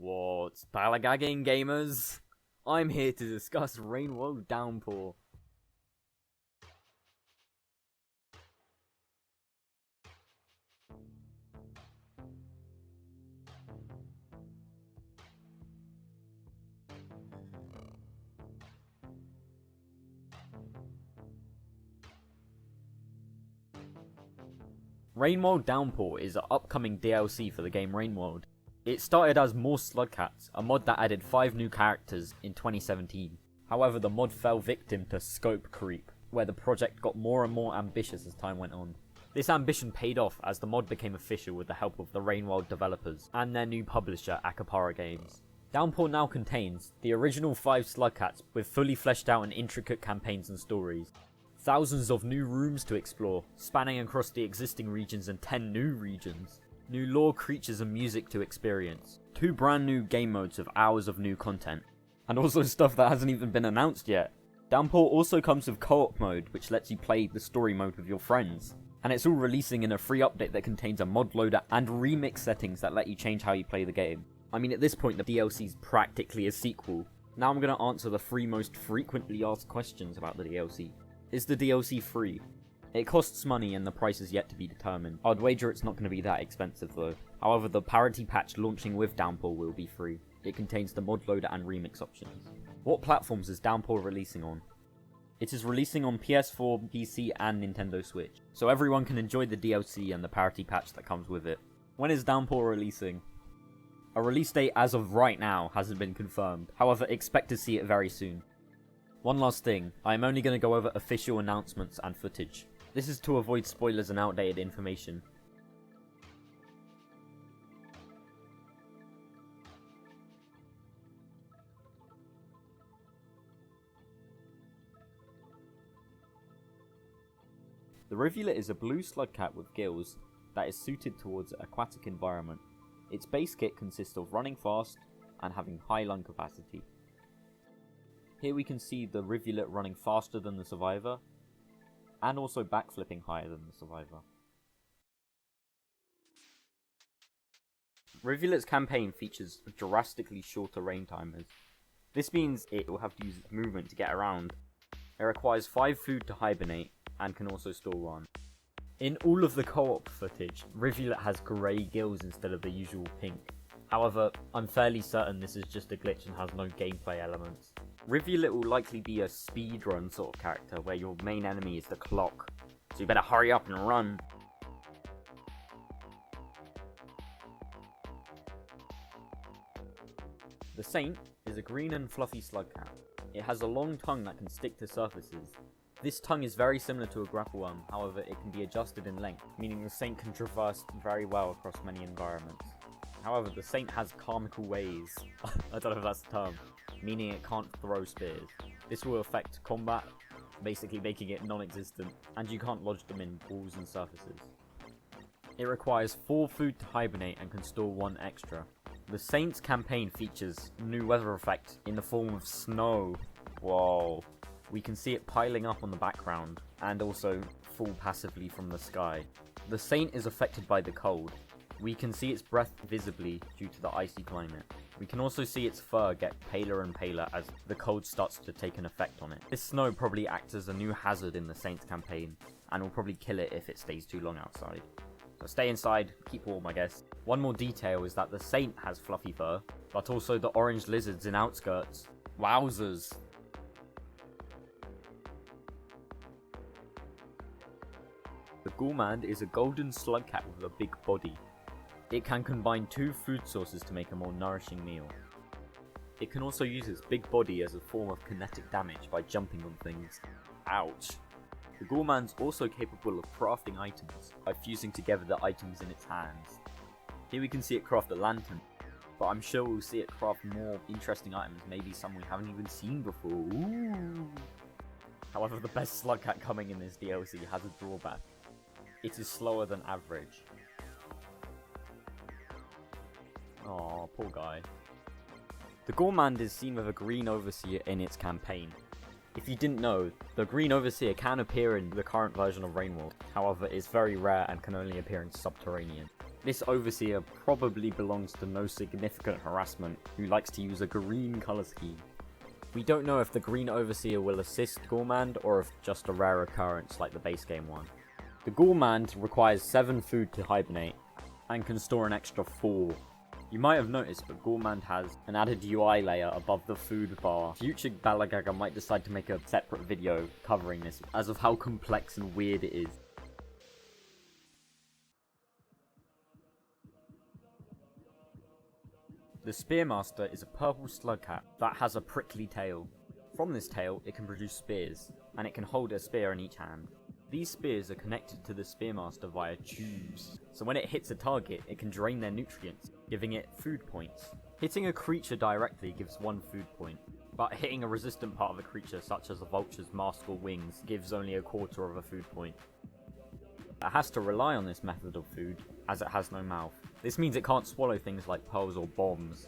What's palagagging, gamers? I'm here to discuss Rainbow Downpour. Rainbow Downpour is an upcoming DLC for the game Rainworld. It started as more slugcats, a mod that added 5 new characters in 2017. However, the mod fell victim to scope creep, where the project got more and more ambitious as time went on. This ambition paid off as the mod became official with the help of the Rainworld developers and their new publisher Akupara Games. Downpour now contains the original 5 slugcats with fully fleshed out and intricate campaigns and stories. Thousands of new rooms to explore, spanning across the existing regions and 10 new regions. New lore, creatures and music to experience. 2 brand new game modes with hours of new content. And also stuff that hasn't even been announced yet. Downpour also comes with co-op mode, which lets you play the story mode with your friends. And it's all releasing in a free update that contains a mod loader and remix settings that let you change how you play the game. I mean, at this point the DLC is practically a sequel. Now I'm going to answer the 3 most frequently asked questions about the DLC. Is the DLC free? It costs money and the price is yet to be determined. I'd wager it's not going to be that expensive though. However, the parity patch launching with Downpour will be free. It contains the mod loader and remix options. What platforms is Downpour releasing on? It is releasing on PS4, PC and Nintendo Switch, so everyone can enjoy the DLC and the parity patch that comes with it. When is Downpour releasing? A release date as of right now hasn't been confirmed, however expect to see it very soon. One last thing, I am only going to go over official announcements and footage. This is to avoid spoilers and outdated information. The rivulet is a blue slugcat with gills that is suited towards an aquatic environment. Its base kit consists of running fast and having high lung capacity. Here we can see the rivulet running faster than the survivor, and also backflipping higher than the survivor. Rivulet's campaign features drastically shorter rain timers. This means it will have to use its movement to get around. It requires 5 food to hibernate, and can also store 1. In all of the co-op footage, Rivulet has grey gills instead of the usual pink. However, I'm fairly certain this is just a glitch and has no gameplay elements. Rivulet will likely be a speedrun sort of character where your main enemy is the clock, so you better hurry up and run. The Saint is a green and fluffy slugcat. It has a long tongue that can stick to surfaces. This tongue is very similar to a grapple worm, however it can be adjusted in length, meaning the Saint can traverse very well across many environments. However, the Saint has karmical ways, I don't know if that's the term, meaning it can't throw spears. This will affect combat, basically making it non-existent, and you can't lodge them in walls and surfaces. It requires 4 food to hibernate and can store 1 extra. The Saint's campaign features new weather effect in the form of snow. Whoa. We can see it piling up on the background, and also fall passively from the sky. The Saint is affected by the cold. We can see its breath visibly due to the icy climate. We can also see its fur get paler and paler as the cold starts to take an effect on it. This snow probably acts as a new hazard in the Saint's campaign, and will probably kill it if it stays too long outside. So stay inside, keep warm I guess. One more detail is that the Saint has fluffy fur, but also the orange lizards in outskirts. Wowzers! The gourmand is a golden slugcat with a big body. It can combine 2 food sources to make a more nourishing meal. It can also use its big body as a form of kinetic damage by jumping on things. Ouch. The gourmand's also capable of crafting items by fusing together the items in its hands. Here we can see it craft a lantern, but I'm sure we'll see it craft more interesting items, maybe some we haven't even seen before. Ooh. However, the best slugcat coming in this DLC has a drawback. It is slower than average. Aw, poor guy. The gourmand is seen with a green overseer in its campaign. If you didn't know, the green overseer can appear in the current version of Rainworld, however it's very rare and can only appear in Subterranean. This overseer probably belongs to no significant harassment who likes to use a green colour scheme. We don't know if the green overseer will assist Gourmand or if just a rare occurrence like the base game one. The Gourmand requires 7 food to hibernate and can store an extra 4. You might have noticed, but Gourmand has an added UI layer above the food bar. Future Balagaga might decide to make a separate video covering this as of how complex and weird it is. The Spearmaster is a purple slugcat that has a prickly tail. From this tail, it can produce spears, and it can hold a spear in each hand. These spears are connected to the Spearmaster via tubes, so when it hits a target, it can drain their nutrients, giving it food points. Hitting a creature directly gives 1 food point, but hitting a resistant part of a creature such as a vulture's mask or wings gives only 1/4 of a food point. It has to rely on this method of food, as it has no mouth. This means it can't swallow things like pearls or bombs.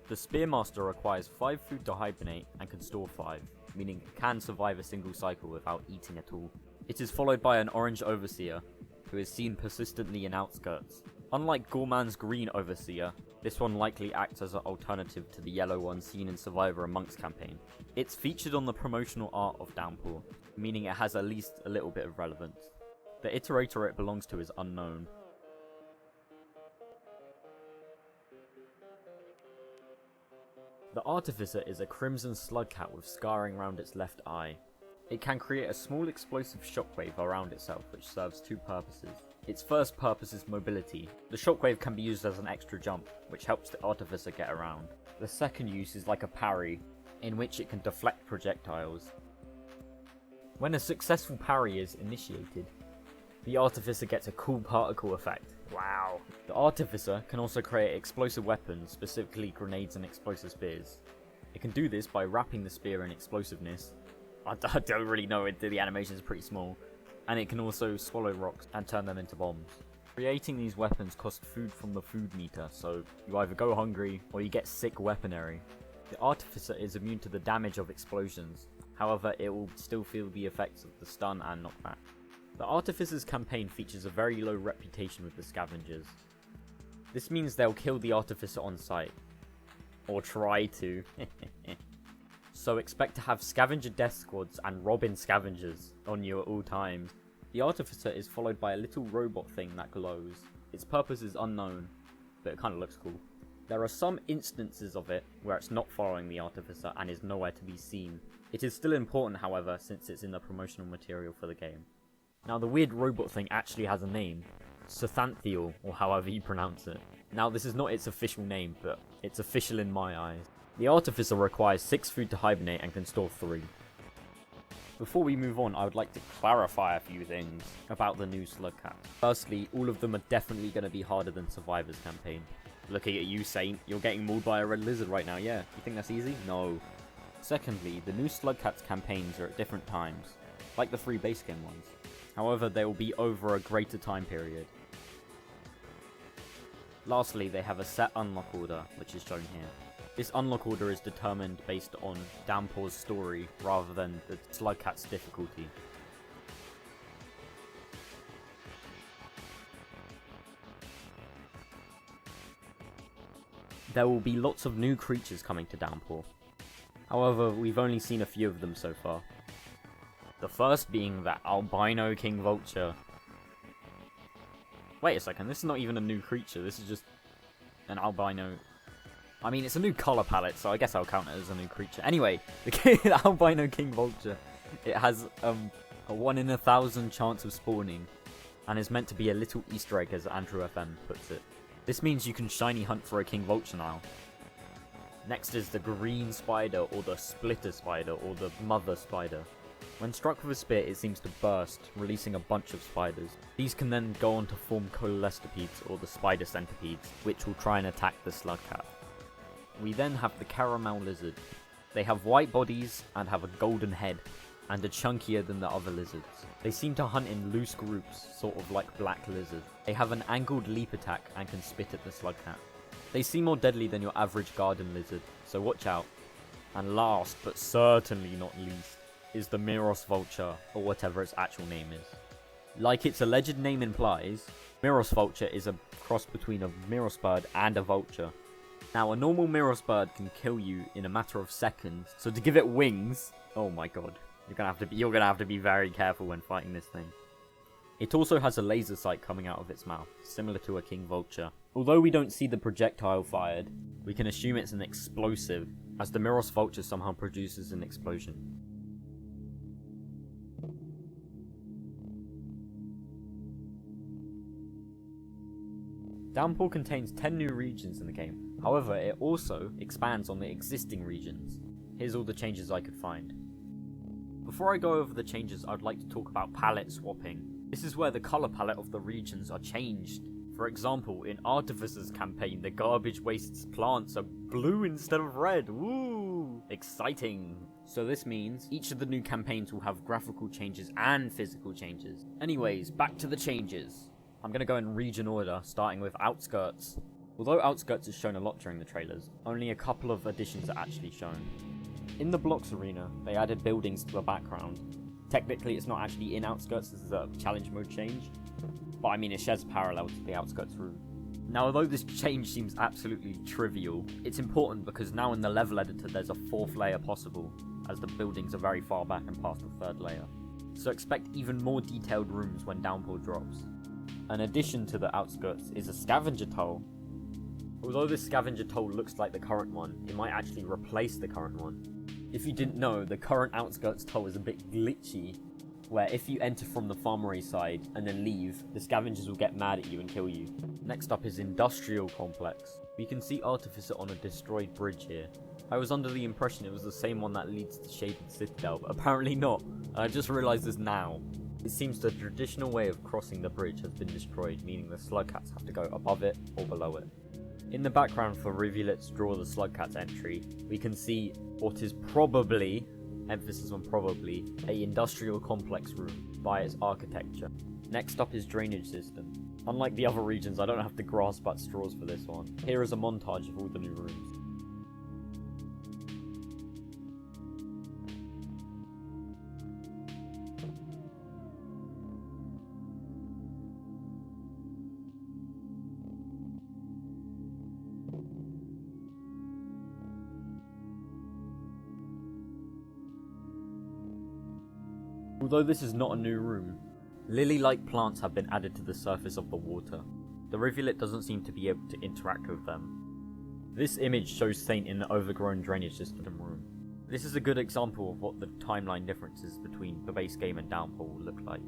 The Spearmaster requires 5 food to hibernate and can store 5, meaning it can survive a single cycle without eating at all. It is followed by an orange Overseer, who is seen persistently in outskirts. Unlike Gourmand's green Overseer, this one likely acts as an alternative to the yellow one seen in Survivor and Monk's campaign. It's featured on the promotional art of Downpour, meaning it has at least a little bit of relevance. The iterator it belongs to is unknown. The Artificer is a crimson slugcat with scarring around its left eye. It can create a small explosive shockwave around itself which serves 2 purposes. Its first purpose is mobility. The shockwave can be used as an extra jump, which helps the Artificer get around. The second use is like a parry, in which it can deflect projectiles. When a successful parry is initiated, the Artificer gets a cool particle effect. Wow. The Artificer can also create explosive weapons, specifically grenades and explosive spears. It can do this by wrapping the spear in explosiveness. I don't really know, the animations are pretty small. And it can also swallow rocks and turn them into bombs. Creating these weapons costs food from the food meter, so you either go hungry or you get sick weaponry. The Artificer is immune to the damage of explosions, however it will still feel the effects of the stun and knockback. The Artificer's campaign features a very low reputation with the scavengers. This means they'll kill the Artificer on sight. Or try to. So expect to have scavenger death squads and Robin scavengers on you at all times. The Artificer is followed by a little robot thing that glows. Its purpose is unknown, but it kind of looks cool. There are some instances of it where it's not following the Artificer and is nowhere to be seen. It is still important, however, since it's in the promotional material for the game. Now the weird robot thing actually has a name, Sethanthiel, or however you pronounce it. Now this is not its official name, but it's official in my eyes. The Artificer requires 6 food to hibernate and can store 3. Before we move on, I would like to clarify a few things about the new slugcat. Firstly, all of them are definitely going to be harder than Survivor's campaign. Looking at you, Saint, you're getting mauled by a red lizard right now, yeah? You think that's easy? No. Secondly, the new slugcats campaigns are at different times, like the 3 base game ones. However, they will be over a greater time period. Lastly, they have a set unlock order, which is shown here. This unlock order is determined based on Downpour's story rather than the slugcat's difficulty. There will be lots of new creatures coming to Downpour. However, we've only seen a few of them so far. The first being that albino king vulture. Wait a second, this is not even a new creature, this is just an albino. I mean, it's a new colour palette, so I guess I'll count it as a new creature. Anyway, the albino king vulture. It has a 1 in 1,000 chance of spawning, and is meant to be a little Easter egg, as Andrew FM puts it. This means you can shiny hunt for a king vulture now. Next is the green spider, or the splitter spider, or the mother spider. When struck with a spear, it seems to burst, releasing a bunch of spiders. These can then go on to form colestopedes, or the spider centipedes, which will try and attack the slugcat. We then have the caramel lizard. They have white bodies and have a golden head, and are chunkier than the other lizards. They seem to hunt in loose groups, sort of like black lizards. They have an angled leap attack and can spit at the slugcat. They seem more deadly than your average garden lizard, so watch out. And last, but certainly not least, is the Miros vulture, or whatever its actual name is. Like its alleged name implies, Miros Vulture is a cross between a Miros bird and a vulture. Now, a normal Miros bird can kill you in a matter of seconds, so to give it wings, oh my god, you're gonna have to be very careful when fighting this thing. It also has a laser sight coming out of its mouth, similar to a king vulture. Although we don't see the projectile fired, we can assume it's an explosive, as the Miros Vulture somehow produces an explosion. Downpour contains 10 new regions in the game, however it also expands on the existing regions. Here's all the changes I could find. Before I go over the changes, I'd like to talk about palette swapping. This is where the colour palette of the regions are changed. For example, in Artificer's campaign, the garbage waste's plants are blue instead of red. Woo! Exciting! So this means each of the new campaigns will have graphical changes and physical changes. Anyways, back to the changes. I'm going to go in region order, starting with Outskirts. Although Outskirts is shown a lot during the trailers, only a couple of additions are actually shown. In the Blocks arena, they added buildings to the background. Technically it's not actually in Outskirts, this is a challenge mode change, but I mean it shares a parallel to the Outskirts room. Now although this change seems absolutely trivial, it's important because now in the level editor there's a 4th layer possible, as the buildings are very far back and past the 3rd layer. So expect even more detailed rooms when Downpour drops. An addition to the Outskirts is a scavenger toll. Although this scavenger toll looks like the current one, it might actually replace the current one. If you didn't know, the current Outskirts toll is a bit glitchy, where if you enter from the farmery side and then leave, the scavengers will get mad at you and kill you. Next up is Industrial Complex. We can see Artificer on a destroyed bridge here. I was under the impression it was the same one that leads to Shaded Citadel, but apparently not. I just realised this now. It seems the traditional way of crossing the bridge has been destroyed, meaning the slugcats have to go above it or below it. In the background for Rivulets Draw the Slugcats entry, we can see what is probably, emphasis on probably, a industrial complex room by its architecture. Next up is Drainage System. Unlike the other regions, I don't have to grasp at straws for this one. Here is a montage of all the new rooms. Although this is not a new room, lily-like plants have been added to the surface of the water. The rivulet doesn't seem to be able to interact with them. This image shows Saint in the overgrown drainage system room. This is a good example of what the timeline differences between the base game and Downpour will look like.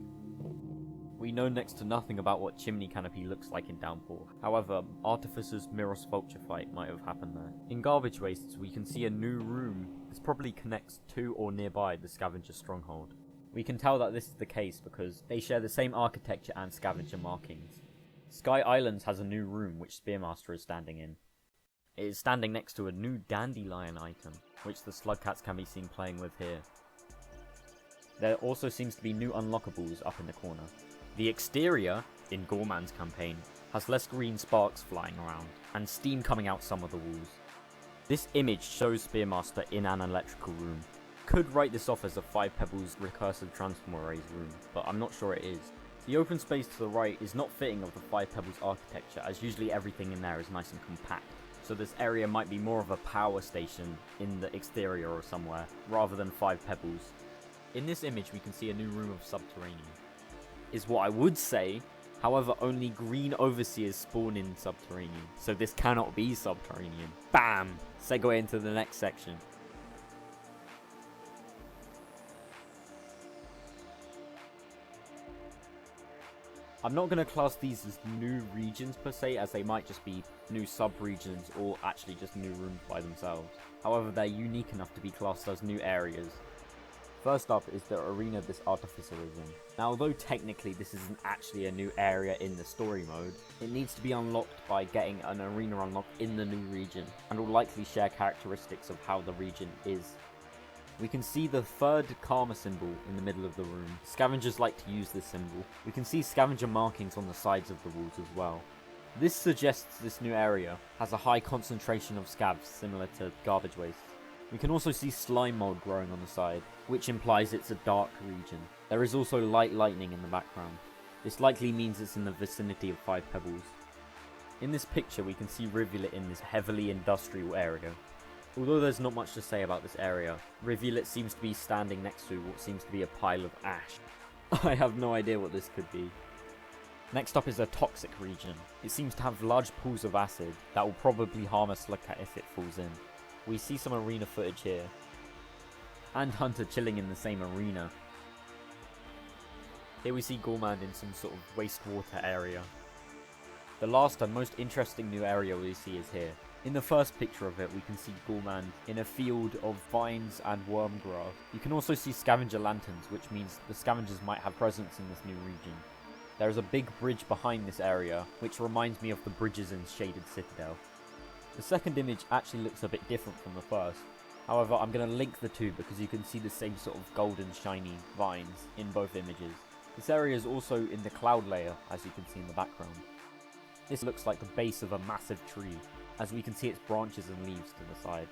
We know next to nothing about what Chimney Canopy looks like in Downpour. However, Artificer's Miros Vulture fight might have happened there. In Garbage Wastes, we can see a new room. This probably connects to or nearby the Scavenger Stronghold. We can tell that this is the case because they share the same architecture and scavenger markings. Sky Islands has a new room which Spearmaster is standing in. It is standing next to a new dandelion item, which the slugcats can be seen playing with here. There also seems to be new unlockables up in the corner. The exterior, in Gorman's campaign, has less green sparks flying around, and steam coming out some of the walls. This image shows Spearmaster in an electrical room. Could write this off as a 5 Pebbles recursive transform arrays room, but I'm not sure it is. The open space to the right is not fitting of the 5 Pebbles architecture, as usually everything in there is nice and compact, so this area might be more of a power station in the exterior or somewhere, rather than 5 Pebbles. In this image we can see a new room of Subterranean. Is what I would say, however only green overseers spawn in Subterranean, so this cannot be Subterranean. BAM! Segue into the next section. I'm not going to class these as new regions per se, as they might just be new sub-regions or actually just new rooms by themselves. However, they're unique enough to be classed as new areas. First up is the arena this Artificer is in. Now although technically this isn't actually a new area in the story mode, it needs to be unlocked by getting an arena unlocked in the new region, and will likely share characteristics of how the region is. We can see the third Karma symbol in the middle of the room. Scavengers like to use this symbol. We can see scavenger markings on the sides of the walls as well. This suggests this new area has a high concentration of scavs similar to Garbage Wastes. We can also see slime mold growing on the side, which implies it's a dark region. There is also light lightning in the background. This likely means it's in the vicinity of 5 pebbles. In this picture we can see Rivulet in this heavily industrial area. Although there's not much to say about this area, Rivulet seems to be standing next to what seems to be a pile of ash. I have no idea what this could be. Next up is a toxic region. It seems to have large pools of acid that will probably harm a slugcat if it falls in. We see some arena footage here, and Hunter chilling in the same arena. Here we see Gourmand in some sort of wastewater area. The last and most interesting new area we see is here. In the first picture of it, we can see Gourmand in a field of vines and worm grass. You can also see scavenger lanterns, which means the scavengers might have presence in this new region. There is a big bridge behind this area, which reminds me of the bridges in Shaded Citadel. The second image actually looks a bit different from the first. However, I'm going to link the two because you can see the same sort of golden shiny vines in both images. This area is also in the cloud layer, as you can see in the background. This looks like the base of a massive tree, as we can see its branches and leaves to the side.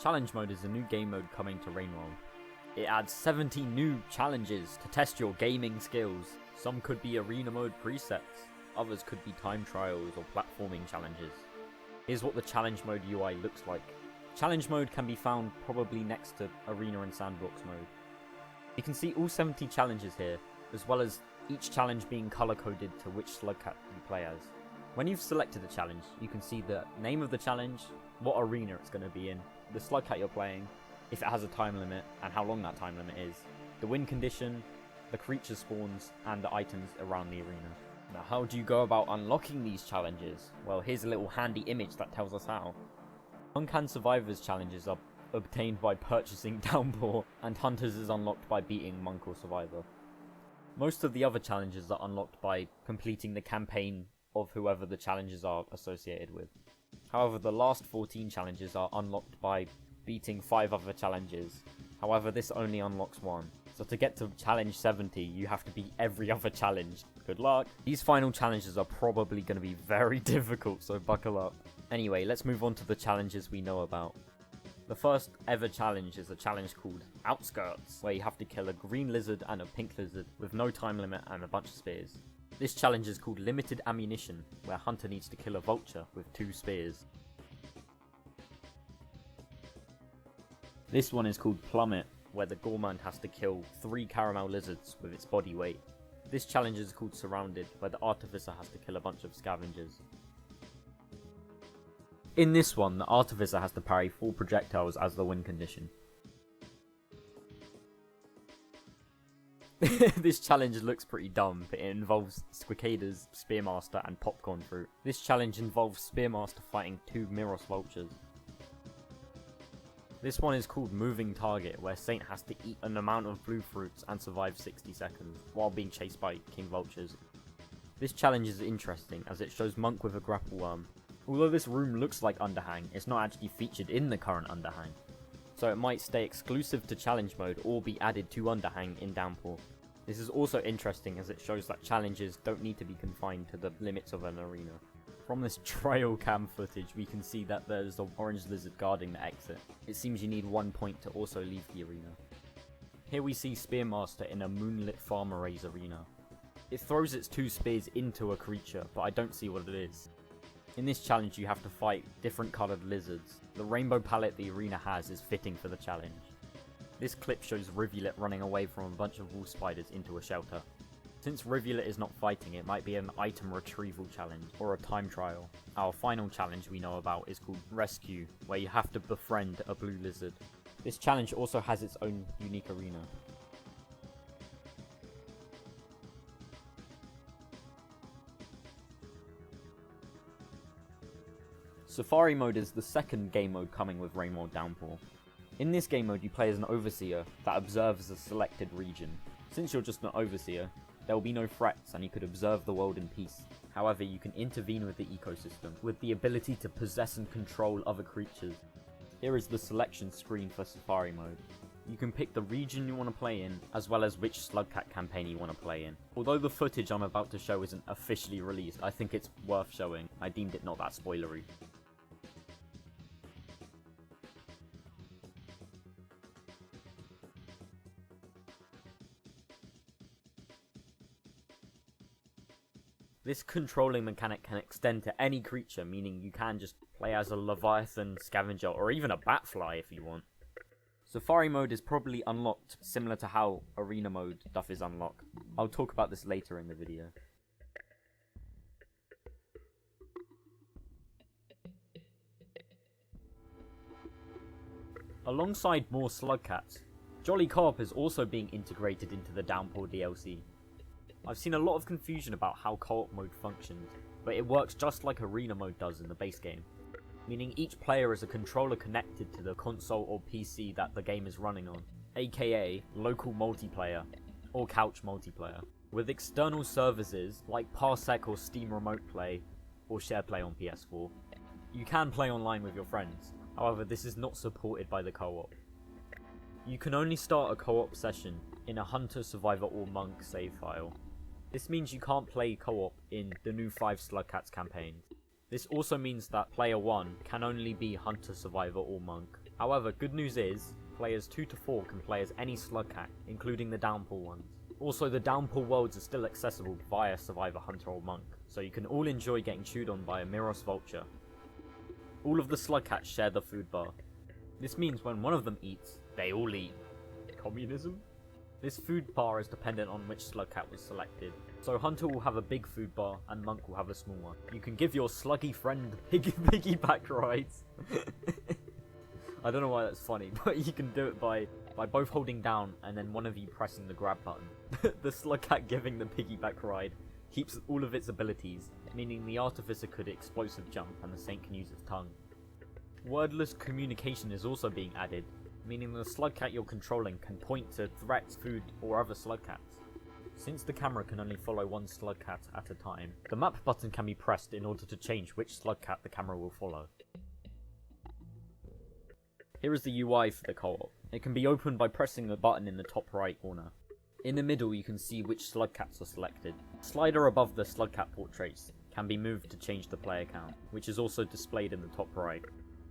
Challenge mode is a new game mode coming to Rainworld. It adds 70 new challenges to test your gaming skills. Some could be arena mode presets, others could be time trials or platforming challenges. Here's what the challenge mode UI looks like. Challenge mode can be found probably next to arena and sandbox mode. You can see all 70 challenges here, as well as each challenge being color coded to which slugcat you play as. When you've selected a challenge, you can see the name of the challenge, what arena it's going to be in, the slugcat you're playing, if it has a time limit, and how long that time limit is, the win condition, the creature spawns, and the items around the arena. Now, how do you go about unlocking these challenges? Well, here's a little handy image that tells us how. Uncan Survivors challenges are obtained by purchasing Downpour, and Hunters is unlocked by beating Monk or Survivor. Most of the other challenges are unlocked by completing the campaign of whoever the challenges are associated with. However, the last 14 challenges are unlocked by beating 5 other challenges. However, this only unlocks 1. So to get to challenge 70, you have to beat every other challenge. Good luck! These final challenges are probably going to be very difficult, so buckle up. Anyway, let's move on to the challenges we know about. The first ever challenge is a challenge called Outskirts, where you have to kill a green lizard and a pink lizard with no time limit and a bunch of spears. This challenge is called Limited Ammunition, where Hunter needs to kill a vulture with 2 spears. This one is called Plummet, where the Gourmand has to kill 3 caramel lizards with its body weight. This challenge is called Surrounded, where the Artificer has to kill a bunch of scavengers. In this one, the Artificer has to parry 4 projectiles as the win condition. This challenge looks pretty dumb, but it involves Squicaders, Spearmaster, and Popcorn Fruit. This challenge involves Spearmaster fighting 2 Miros vultures. This one is called Moving Target, where Saint has to eat an amount of blue fruits and survive 60 seconds, while being chased by king vultures. This challenge is interesting, as it shows Monk with a grapple worm. Although this room looks like Underhang, it's not actually featured in the current Underhang, so it might stay exclusive to challenge mode or be added to Underhang in Downpour. This is also interesting as it shows that challenges don't need to be confined to the limits of an arena. From this trail cam footage we can see that there's an orange lizard guarding the exit. It seems you need 1 point to also leave the arena. Here we see Spearmaster in a moonlit farmer raise arena. It throws its 2 spears into a creature, but I don't see what it is. In this challenge you have to fight different coloured lizards. The rainbow palette the arena has is fitting for the challenge. This clip shows Rivulet running away from a bunch of wolf spiders into a shelter. Since Rivulet is not fighting, it might be an item retrieval challenge or a time trial. Our final challenge we know about is called Rescue, where you have to befriend a blue lizard. This challenge also has its own unique arena. Safari mode is the second game mode coming with Rainworld Downpour. In this game mode you play as an overseer that observes a selected region. Since you're just an overseer, there will be no threats and you could observe the world in peace. However, you can intervene with the ecosystem, with the ability to possess and control other creatures. Here is the selection screen for Safari mode. You can pick the region you want to play in, as well as which slugcat campaign you want to play in. Although the footage I'm about to show isn't officially released, I think it's worth showing. I deemed it not that spoilery. This controlling mechanic can extend to any creature, meaning you can just play as a leviathan, scavenger, or even a batfly if you want. Safari mode is probably unlocked similar to how arena mode stuff is unlocked. I'll talk about this later in the video. Alongside more slugcats, Jolly Co-op is also being integrated into the Downpour DLC. I've seen a lot of confusion about how co-op mode functions, but it works just like arena mode does in the base game, meaning each player is a controller connected to the console or PC that the game is running on, aka local multiplayer or couch multiplayer, with external services like Parsec or Steam Remote Play or SharePlay on PS4. You can play online with your friends, however this is not supported by the co-op. You can only start a co-op session in a Hunter, Survivor or Monk save file. This means you can't play co-op in the new 5 Slugcats campaigns. This also means that player 1 can only be Hunter, Survivor or Monk. However, good news is, players 2 to 4 can play as any Slugcat, including the Downpour ones. Also, the Downpour worlds are still accessible via Survivor, Hunter or Monk, so you can all enjoy getting chewed on by a Miros Vulture. All of the Slugcats share the food bar. This means when one of them eats, they all eat. Communism? This food bar is dependent on which Slugcat was selected. So Hunter will have a big food bar and Monk will have a small one. You can give your sluggy friend piggyback rides. I don't know why that's funny, but you can do it by both holding down and then one of you pressing the grab button. The Slugcat giving the piggyback ride keeps all of its abilities, meaning the Artificer could explosive jump and the Saint can use its tongue. Wordless communication is also being added, meaning the Slugcat you're controlling can point to threats, food, or other Slugcats. Since the camera can only follow one Slugcat at a time, the map button can be pressed in order to change which Slugcat the camera will follow. Here is the UI for the co-op. It can be opened by pressing the button in the top right corner. In the middle you can see which Slugcats are selected. The slider above the Slugcat portraits can be moved to change the player count, which is also displayed in the top right.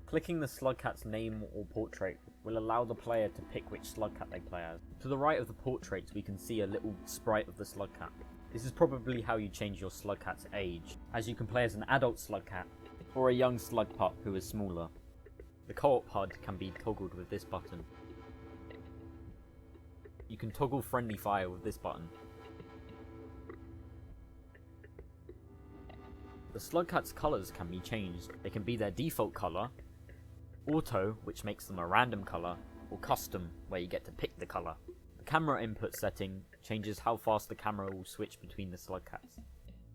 Clicking the Slugcat's name or portrait will allow the player to pick which Slugcat they play as. To the right of the portraits we can see a little sprite of the Slugcat. This is probably how you change your Slugcat's age, as you can play as an adult Slugcat or a young Slugpup who is smaller. The co-op HUD can be toggled with this button. You can toggle friendly fire with this button. The Slugcat's colours can be changed. They can be their default colour, auto, which makes them a random colour, or custom, where you get to pick the colour. The camera input setting changes how fast the camera will switch between the Slugcats.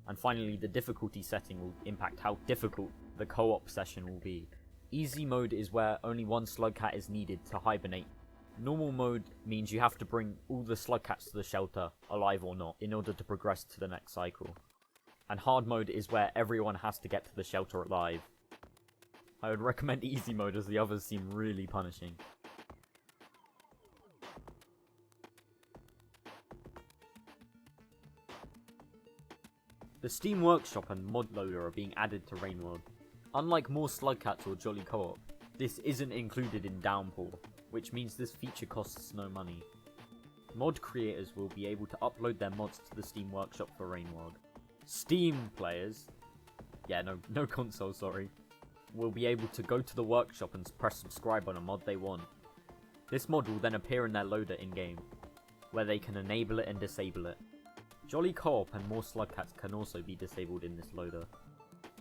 And finally, the difficulty setting will impact how difficult the co-op session will be. Easy mode is where only one Slugcat is needed to hibernate. Normal mode means you have to bring all the Slugcats to the shelter, alive or not, in order to progress to the next cycle. And hard mode is where everyone has to get to the shelter alive. I would recommend easy mode as the others seem really punishing. The Steam Workshop and mod loader are being added to Rainworld. Unlike more Slugcats or Jolly Co-op, this isn't included in Downpour, which means this feature costs no money. Mod creators will be able to upload their mods to the Steam Workshop for Rainworld. Steam players, no console, sorry, will be able to go to the workshop and press subscribe on a mod they want. This mod will then appear in their loader in-game, where they can enable it and disable it. Jolly Co-op and more Slugcats can also be disabled in this loader.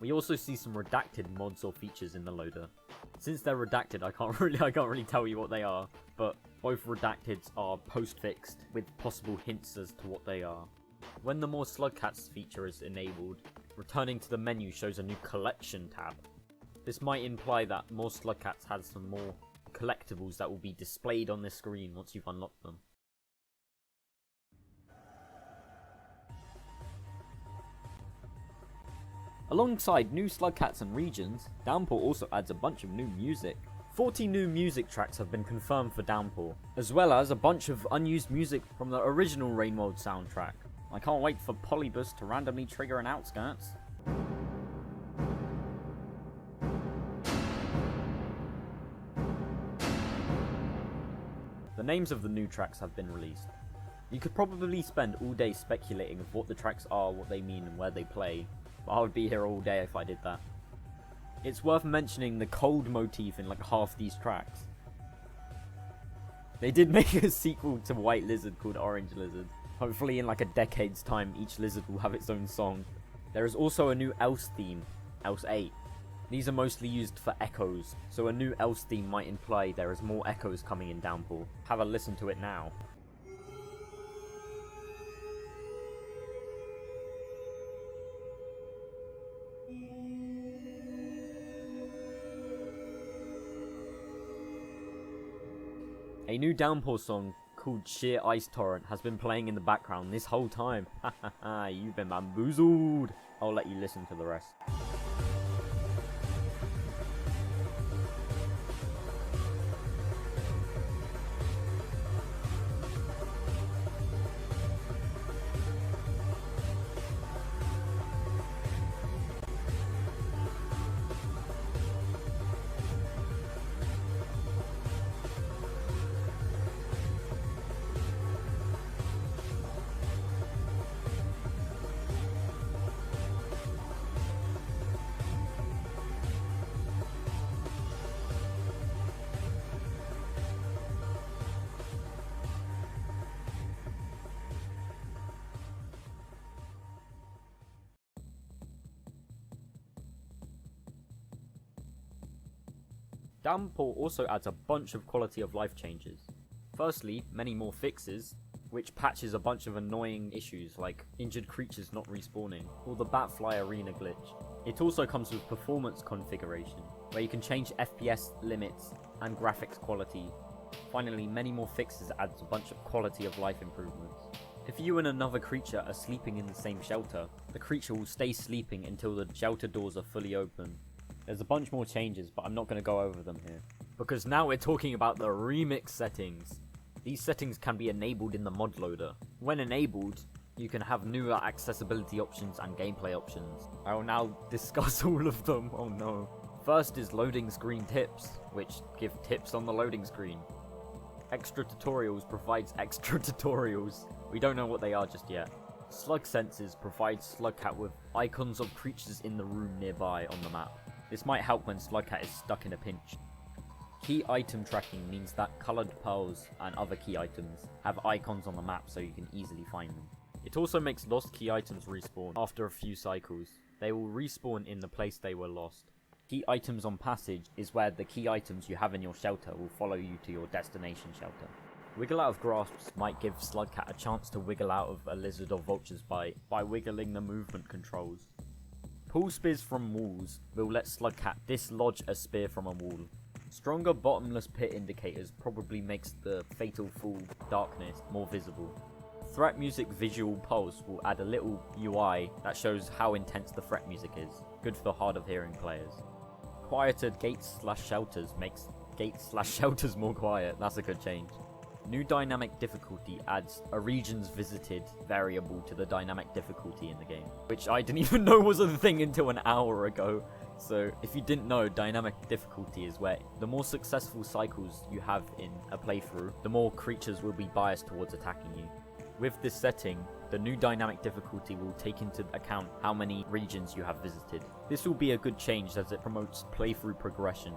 We also see some redacted mods or features in the loader. Since they're redacted, I can't really tell you what they are, but both redacteds are post-fixed, with possible hints as to what they are. When the More Slugcats feature is enabled, returning to the menu shows a new collection tab. This might imply that More Slugcats has some more collectibles that will be displayed on this screen once you've unlocked them. Alongside new Slugcats and regions, Downpour also adds a bunch of new music. 40 new music tracks have been confirmed for Downpour, as well as a bunch of unused music from the original Rainworld soundtrack. I can't wait for Polybus to randomly trigger an Outskirts. The names of the new tracks have been released. You could probably spend all day speculating of what the tracks are, what they mean, and where they play, but I would be here all day if I did that. It's worth mentioning the cold motif in like half these tracks. They did make a sequel to White Lizard called Orange Lizard. Hopefully in like a decade's time, each lizard will have its own song. There is also a new Else theme, Else 8. These are mostly used for echoes, so a new Else theme might imply there is more echoes coming in Downpour. Have a listen to it now. A new Downpour song called Sheer Ice Torrent has been playing in the background this whole time. Hahaha, you've been bamboozled. I'll let you listen to the rest. Downpour also adds a bunch of quality of life changes. Firstly, many more fixes, which patches a bunch of annoying issues like injured creatures not respawning, or the Batfly arena glitch. It also comes with performance configuration, where you can change FPS limits and graphics quality. Finally, many more fixes adds a bunch of quality of life improvements. If you and another creature are sleeping in the same shelter, the creature will stay sleeping until the shelter doors are fully open. There's a bunch more changes, but I'm not going to go over them here. Because now we're talking about the remix settings. These settings can be enabled in the mod loader. When enabled, you can have newer accessibility options and gameplay options. I will now discuss all of them, oh no. First is loading screen tips, which give tips on the loading screen. Extra tutorials provides extra tutorials. We don't know what they are just yet. Slug senses provides slugcat with icons of creatures in the room nearby on the map. This might help when slugcat is stuck in a pinch. Key item tracking means that coloured pearls and other key items have icons on the map so you can easily find them. It also makes lost key items respawn after a few cycles. They will respawn in the place they were lost. Key items on passage is where the key items you have in your shelter will follow you to your destination shelter. Wiggle out of grasps might give slugcat a chance to wiggle out of a lizard or vulture's bite by wiggling the movement controls. Pull spears from walls will let slugcat dislodge a spear from a wall. Stronger bottomless pit indicators probably makes the fatal full darkness more visible. Threat music visual pulse will add a little UI that shows how intense the threat music is, good for hard of hearing players. Quieter gates/shelters makes gates/shelters more quiet, that's a good change. New dynamic difficulty adds a regions visited variable to the dynamic difficulty in the game, which I didn't even know was a thing until an hour ago. So if you didn't know, dynamic difficulty is where the more successful cycles you have in a playthrough, the more creatures will be biased towards attacking you. With this setting, the new dynamic difficulty will take into account how many regions you have visited. This will be a good change as it promotes playthrough progression.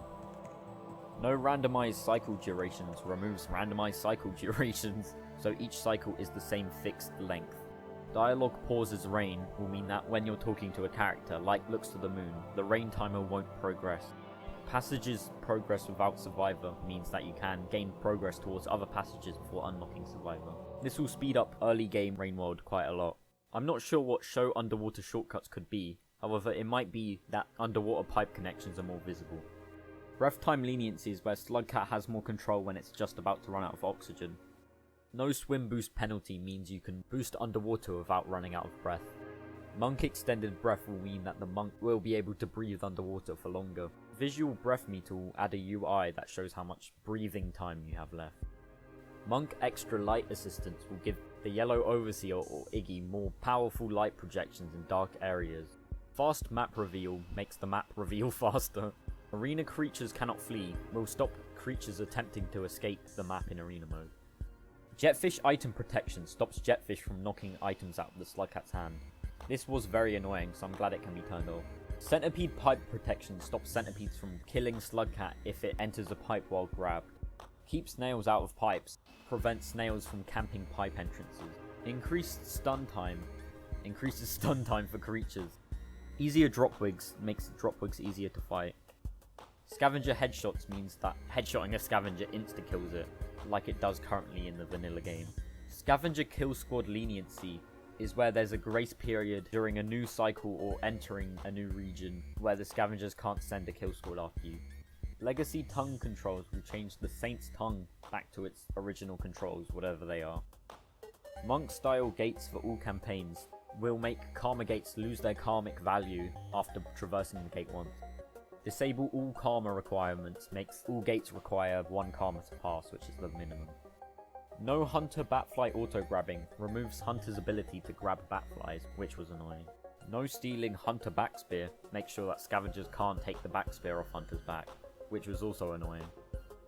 No randomized cycle durations removes randomized cycle durations, so each cycle is the same fixed length. Dialogue pauses rain will mean that when you're talking to a character like Looks to the Moon, the rain timer won't progress. Passages progress without Survivor means that you can gain progress towards other passages before unlocking Survivor. This will speed up early game Rain World quite a lot. I'm not sure what show underwater shortcuts could be, however it might be that underwater pipe connections are more visible. Breath time leniency is where slugcat has more control when it's just about to run out of oxygen. No swim boost penalty means you can boost underwater without running out of breath. Monk extended breath will mean that the monk will be able to breathe underwater for longer. Visual breath meter will add a UI that shows how much breathing time you have left. Monk extra light assistance will give the Yellow Overseer or Iggy more powerful light projections in dark areas. Fast map reveal makes the map reveal faster. Arena creatures cannot flee will stop creatures attempting to escape the map in arena mode. Jetfish item protection stops jetfish from knocking items out of the slugcat's hand. This was very annoying, so I'm glad it can be turned off. Centipede pipe protection stops centipedes from killing slugcat if it enters a pipe while grabbed. Keeps snails out of pipes, prevents snails from camping pipe entrances. Increased stun time, increases stun time for creatures. Easier drop wigs makes drop wigs easier to fight. Scavenger headshots means that headshotting a scavenger insta-kills it, like it does currently in the vanilla game. Scavenger kill squad leniency is where there's a grace period during a new cycle or entering a new region where the scavengers can't send a kill squad after you. Legacy tongue controls will change the Saint's tongue back to its original controls, whatever they are. Monk style gates for all campaigns will make karma gates lose their karmic value after traversing the gate once. Disable all karma requirements makes all gates require 1 karma to pass, which is the minimum. No hunter batfly auto-grabbing removes hunter's ability to grab batflies, which was annoying. No stealing hunter backspear makes sure that scavengers can't take the backspear off hunter's back, which was also annoying.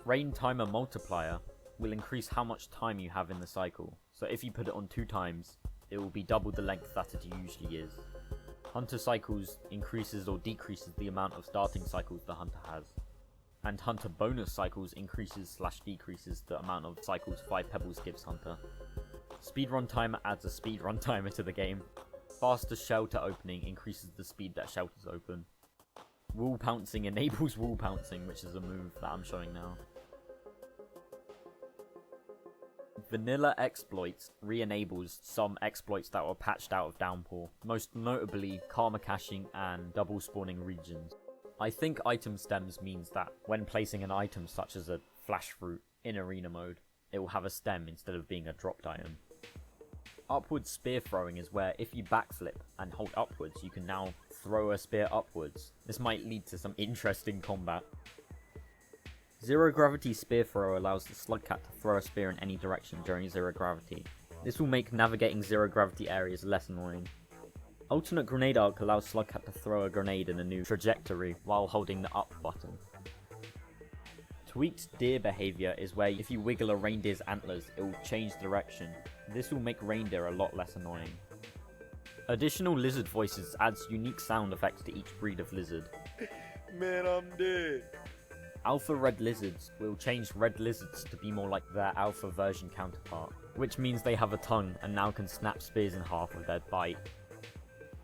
Rain timer multiplier will increase how much time you have in the cycle, so if you put it on 2 times, it will be double the length that it usually is. Hunter cycles increases or decreases the amount of starting cycles the hunter has. And hunter bonus cycles increases/decreases the amount of cycles 5 pebbles gives hunter. Speedrun timer adds a speedrun timer to the game. Faster shelter opening increases the speed that shelters open. Wall pouncing enables wall pouncing, which is a move that I'm showing now. Vanilla exploits re-enables some exploits that were patched out of Downpour, most notably karma caching and double spawning regions. I think item stems means that when placing an item such as a flash fruit in arena mode, it will have a stem instead of being a dropped item. Upward spear throwing is where if you backflip and hold upwards, you can now throw a spear upwards. This might lead to some interesting combat. Zero gravity spear throw allows the slugcat to throw a spear in any direction during zero gravity. This will make navigating zero gravity areas less annoying. Alternate grenade arc allows slugcat to throw a grenade in a new trajectory while holding the up button. Tweaked deer behavior is where if you wiggle a reindeer's antlers, it will change direction. This will make reindeer a lot less annoying. Additional lizard voices adds unique sound effects to each breed of lizard. Man, I'm dead. Alpha red lizards will change red lizards to be more like their alpha version counterpart, which means they have a tongue and now can snap spears in half with their bite.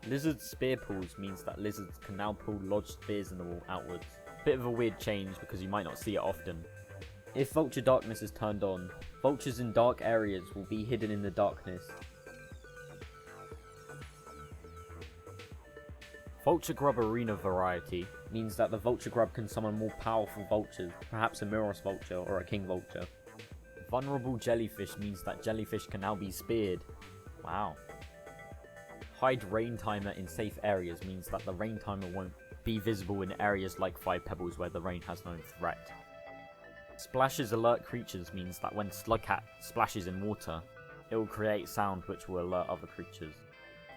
Lizard spear pulls means that lizards can now pull lodged spears in the wall outwards. Bit of a weird change because you might not see it often. If vulture darkness is turned on, vultures in dark areas will be hidden in the darkness. Vulture Grub Arena variety means that the Vulture Grub can summon more powerful vultures, perhaps a Miros Vulture or a King Vulture. Vulnerable Jellyfish means that jellyfish can now be speared. Wow. Hide Rain Timer in safe areas means that the Rain Timer won't be visible in areas like 5 Pebbles where the rain has no threat. Splashes alert creatures means that when Slugcat splashes in water, it will create sound which will alert other creatures.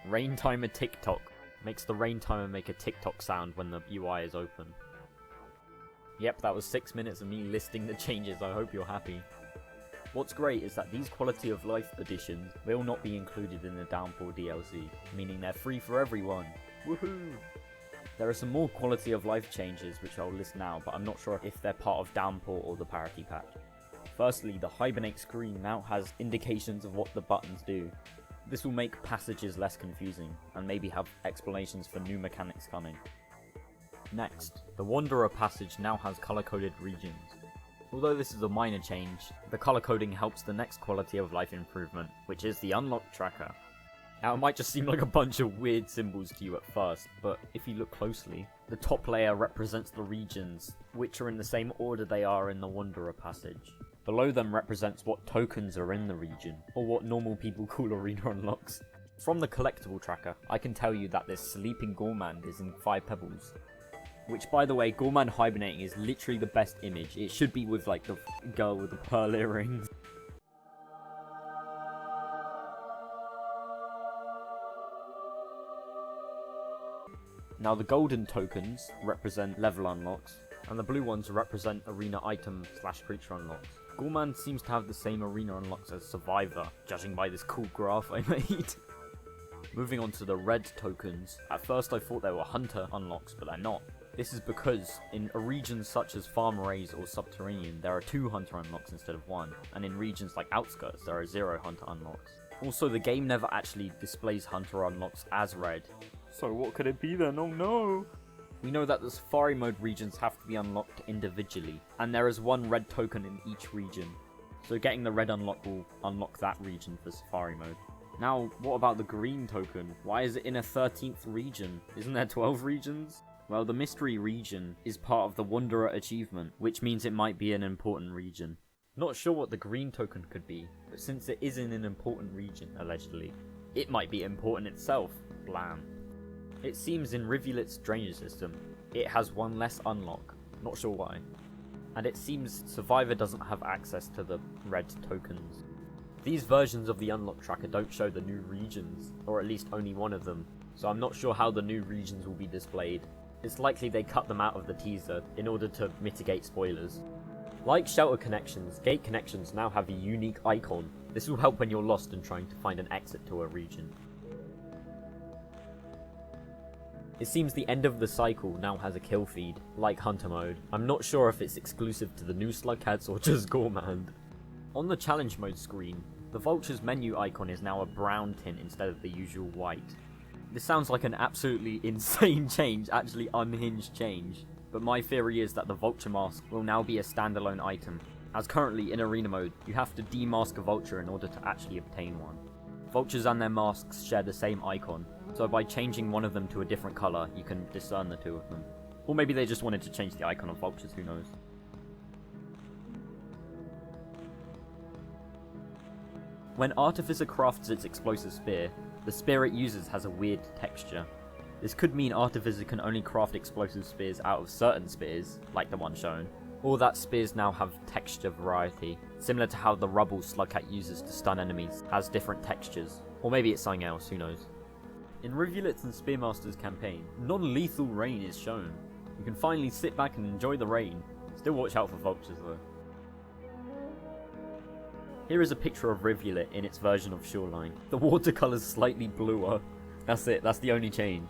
Rain Timer TikTok makes the rain timer make a TikTok sound when the UI is open. Yep, that was 6 minutes of me listing the changes, I hope you're happy. What's great is that these quality of life additions will not be included in the Downpour DLC, meaning they're free for everyone. Woohoo! There are some more quality of life changes which I'll list now, but I'm not sure if they're part of Downpour or the parity patch. Firstly, the Hibernate screen now has indications of what the buttons do. This will make passages less confusing, and maybe have explanations for new mechanics coming. Next, the Wanderer passage now has colour-coded regions. Although this is a minor change, the colour coding helps the next quality of life improvement, which is the unlock tracker. Now it might just seem like a bunch of weird symbols to you at first, but if you look closely, the top layer represents the regions, which are in the same order they are in the Wanderer passage. Below them represents what tokens are in the region, or what normal people call arena unlocks. From the collectible tracker, I can tell you that this sleeping gourmand is in 5 pebbles. Which, by the way, gourmand hibernating is literally the best image. It should be with like the girl with the pearl earrings. Now the golden tokens represent level unlocks, and the blue ones represent arena item/creature unlocks. Gorman seems to have the same arena unlocks as Survivor, judging by this cool graph I made. Moving on to the red tokens. At first I thought they were hunter unlocks, but they're not. This is because in regions such as Farm Raise or Subterranean, there are 2 hunter unlocks instead of 1, and in regions like Outskirts, there are 0 hunter unlocks. Also, the game never actually displays hunter unlocks as red. So what could it be then? Oh no! We know that the Safari Mode regions have to be unlocked individually, and there is 1 red token in each region. So getting the red unlock will unlock that region for Safari Mode. Now, what about the green token? Why is it in a 13th region? Isn't there 12 regions? Well, the mystery region is part of the Wanderer achievement, which means it might be an important region. Not sure what the green token could be, but since it is in an important region, allegedly, it might be important itself. Blam. It seems in Rivulet's drainage system, it has 1 less unlock. Not sure why. And it seems Survivor doesn't have access to the red tokens. These versions of the unlock tracker don't show the new regions, or at least only 1 of them, so I'm not sure how the new regions will be displayed. It's likely they cut them out of the teaser in order to mitigate spoilers. Like shelter connections, gate connections now have a unique icon. This will help when you're lost and trying to find an exit to a region. It seems the end of the cycle now has a kill feed, like hunter mode. I'm not sure if it's exclusive to the new slugcats or just Gormand. On the challenge mode screen, the vulture's menu icon is now a brown tint instead of the usual white. This sounds like an absolutely insane change, actually unhinged change, but my theory is that the vulture mask will now be a standalone item, as currently in arena mode you have to demask a vulture in order to actually obtain one. Vultures and their masks share the same icon, so by changing one of them to a different colour you can discern the 2 of them. Or maybe they just wanted to change the icon of vultures, who knows. When Artificer crafts its explosive spear, the spear it uses has a weird texture. This could mean Artificer can only craft explosive spears out of certain spears, like the one shown, or that spears now have texture variety, similar to how the rubble slugcat uses to stun enemies has different textures, or maybe it's something else, who knows. In Rivulet's and Spearmaster's campaign, non-lethal rain is shown. You can finally sit back and enjoy the rain. Still watch out for vultures though. Here is a picture of Rivulet in its version of Shoreline. The watercolour's slightly bluer. That's it, that's the only change.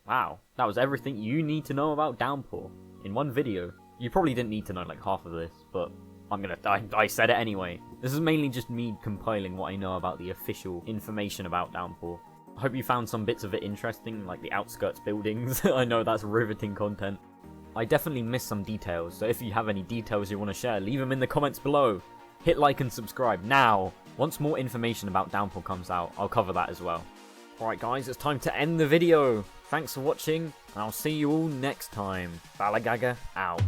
Wow, that was everything you need to know about Downpour in one video. You probably didn't need to know like half of this, but I said it anyway. This is mainly just me compiling what I know about the official information about Downpour. I hope you found some bits of it interesting, like the outskirts buildings. I know that's riveting content. I definitely missed some details, so if you have any details you want to share, leave them in the comments below. Hit like and subscribe now. Once more information about Downpour comes out, I'll cover that as well. Alright guys, it's time to end the video. Thanks for watching, and I'll see you all next time. Balagaga out.